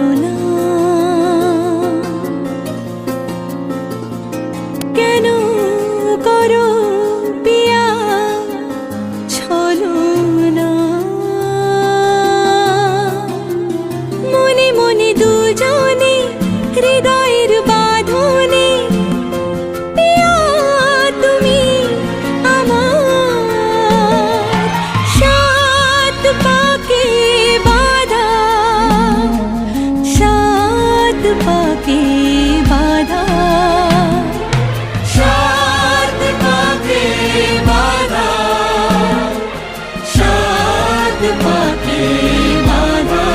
বলো না কেন করো পিয়া ছলো না মনে মনে দুজনে হৃদয়ের বাঁধনে পিয়া তুমি আমার সাত পাকে বাঁধা সাত পাকে বাঁধা সাত পাকে বাঁধা সাত পাকে বাঁধা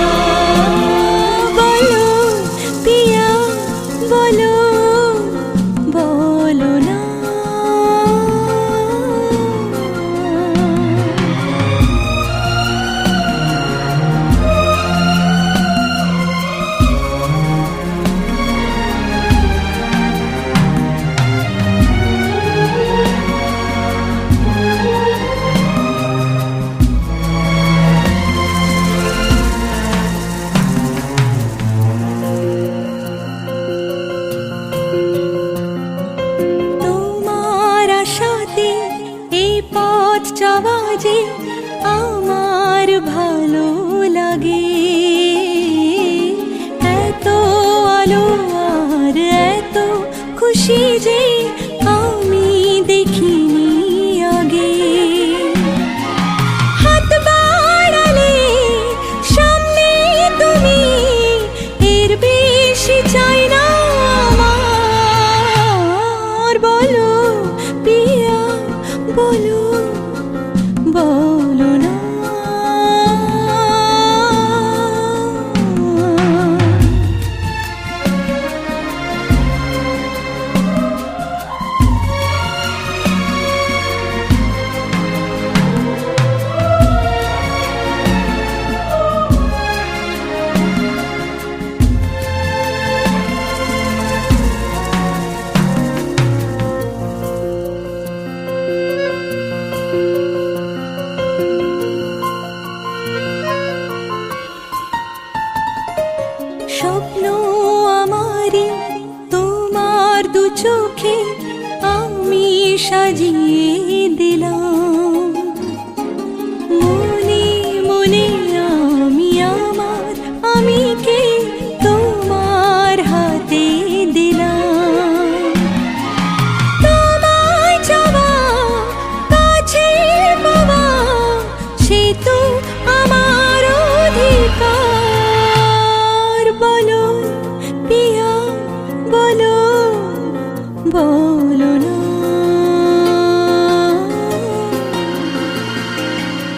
বলো পিয়া বলো বলো না তোমার আশাতে এই পথ চলা যে আমার ভালো লাগে এত আলো আর এত খুশি যে আমি দেখিনি আগে হাত বাড়ালে সামনে তুমি এর বেশি চাই না আমার বলো পিয়া বলো বলো না স্বপ্ন আমারই তোমার দু চোখে আমি সাজিয়ে দিলাম মনে মনে আমি আমার আমিকে তোমার হাতে দিলাম তোমায় চাওয়া কাছে পাওয়া সে তো আমার অধিকার বলো পিয়া বলো বলো না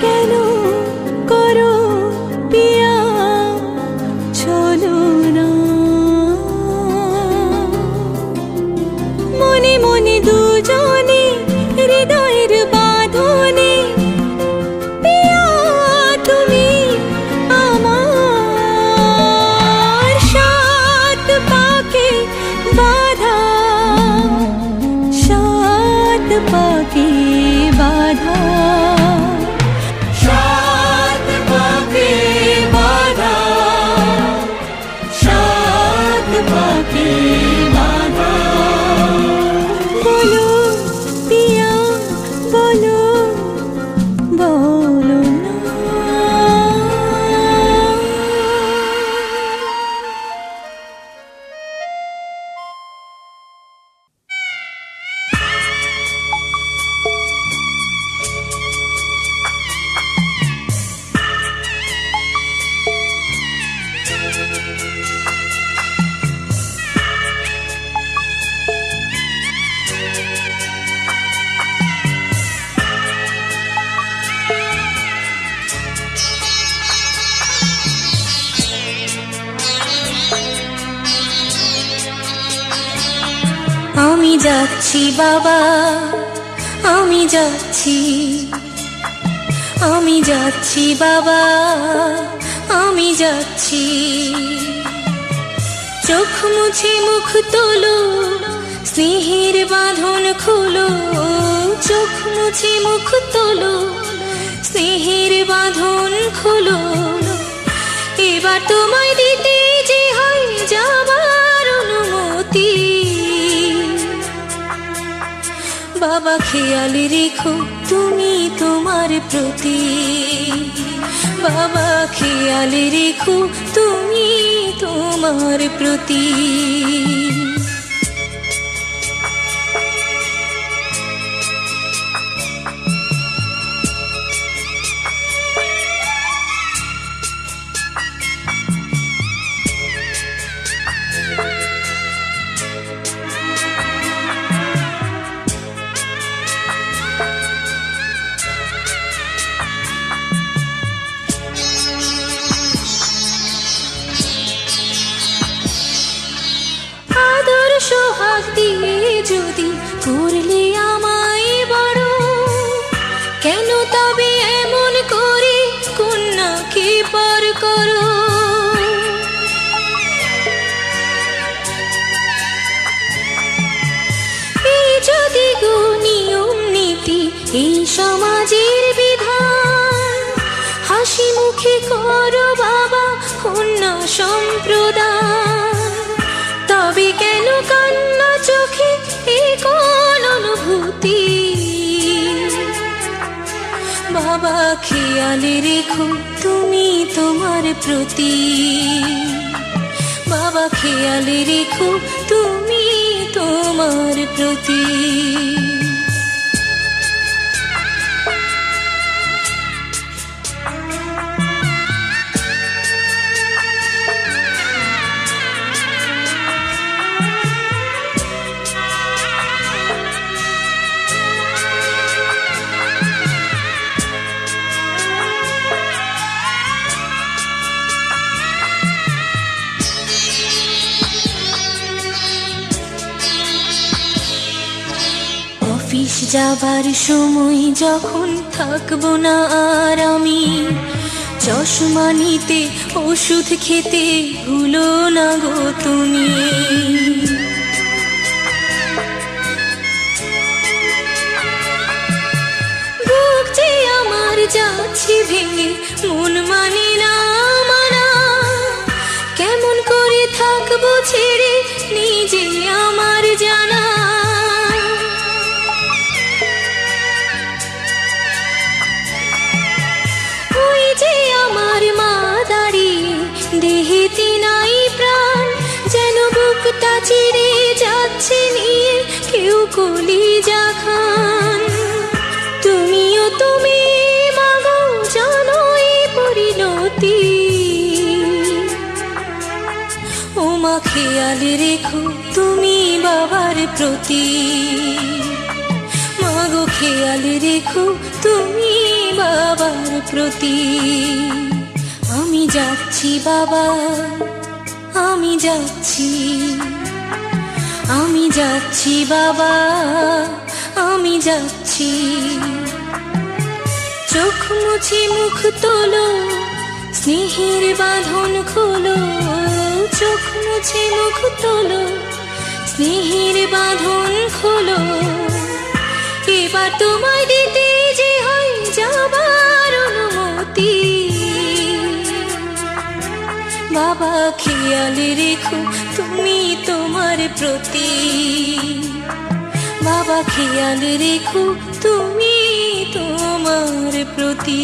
কেন করো পিয়া ছলো না মনে মনে দুজনে হৃদয়ের বাঁধনে পিয়া তুমি আমার সাত পাকে বাঁধা সাত পাকে বাঁধা সাত পাকে বাঁধা সাত পাকে বাঁধা বলো পিয়া বলো বলো না আমি যাচ্ছি বাবা আমি যাচ্ছি আমি যাচ্ছি বাবা আমি যাচ্ছি চোখ মুছে মুখ তোলো স্নেহের বাঁধন খুলো চোখ মুছে মুখ তোলো স্নেহের বাঁধন খুলো এবার তোমায় দিতে যে বাবা খেয়াল রেখো তুমি তোমার প্রতি, বাবা খেয়াল রেখো তুমি তোমার প্রতি। সোহাগ দিয়ে যদি করলে আমায় বড়, কেন তবে এমন করে কন্যাকে পর করো? এই যদি গো নিয়ম নীতি এই সমাজের বিধান, হাসি মুখে করো বাবা কন্যা সম্প্রদান, তবে কেন কান্না চোখে এই কোন অনুভূতি? বাবা খেয়াল রেখো তুমি তোমার প্রতি, বাবা খেয়াল রেখো তুমি তোমার প্রতি। অফিস যাবার সময় যখন থাকবো না আর আমি, চশমা নিতে ওষুধ খেতে ভুলো না গো তুমি। বুক যে আমার যাচ্ছে ভেঙে মন মানে না মানা, কেমন করে থাকবো ছেড়ে নিজে আমার জানা। দেহেতে নাই প্রাণ, যেন বুকটা চিরে যাচ্ছে নিয়ে কেউ কলিজা খান। তুমিও তুমি মাগো জানো এই পরিণতি, ও মা খেয়াল রেখো তুমি বাবার প্রতি, মাগো খেয়াল রেখো তুমি বাবার প্রতি। আমি যাচ্ছি বাবা আমি যাচ্ছি, আমি যাচ্ছি বাবা আমি যাচ্ছি। চোখ মুছে মুখ তোলো স্নেহের বাঁধন খোলো, চোখ মুছে মুখ তোলো স্নেহের বাঁধন খোলো। এবার তোমায় দিতে যে হয় যাবার অনুমতি, বাবা খেয়াল রেখো তুমি তোমার প্রতি, বাবা খেয়াল রেখো তুমি তোমার প্রতি।